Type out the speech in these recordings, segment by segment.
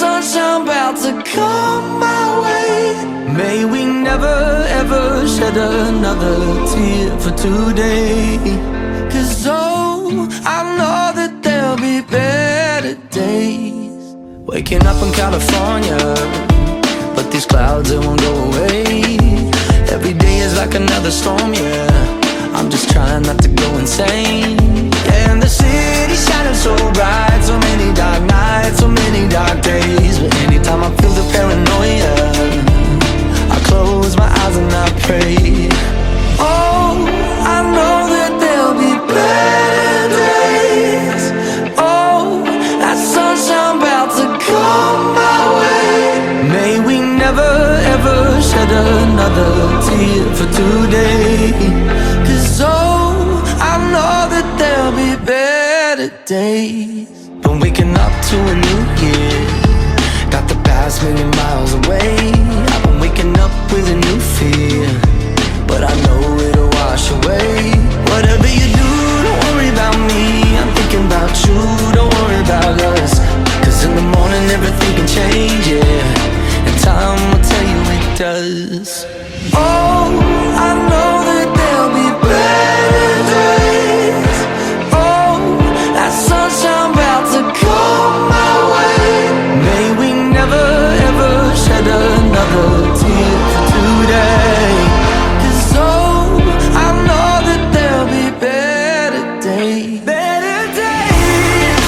sunshine about to come my way. May we never ever shed another tear for today. 'Cause oh, I know that there'll be better days. Waking up in California, but these clouds, they won't go away. Every day is like another storm, yeah. I'm just trying not to go insane. Yeah, and the city's shining so bright, so many dark nights, so many dark days. But anytime I feel the paranoia, I close my eyes and I pray. Oh, I know that there'll be better days. Oh, that sunshine about to come my way. May we never ever shed another tear for today. 'Cause oh, I know that there'll be better days. Been waking up to a new year, got the past million miles away. I've been waking up with a new fear, but I know it'll wash away. Whatever you do, don't worry about me, I'm thinking about you, don't worry about us. 'Cause in the morning everything can change, yeah, and time will tell you it does. Oh, I know that there'll be better days. Oh, that sunshine about to come my way. May we never ever shed another tear for today. 'Cause oh, I know that there'll be better days. Better days.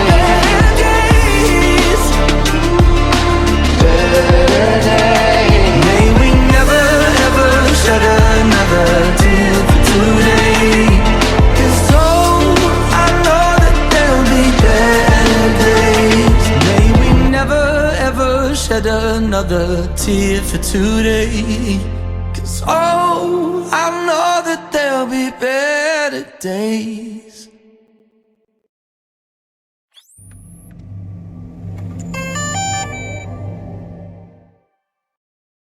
Better days. Better days. May we never ever shed another tear for today. 'Cause oh, I know that there'll be better days. May we never ever shed another tear for today. 'Cause oh, I know that there'll be better days.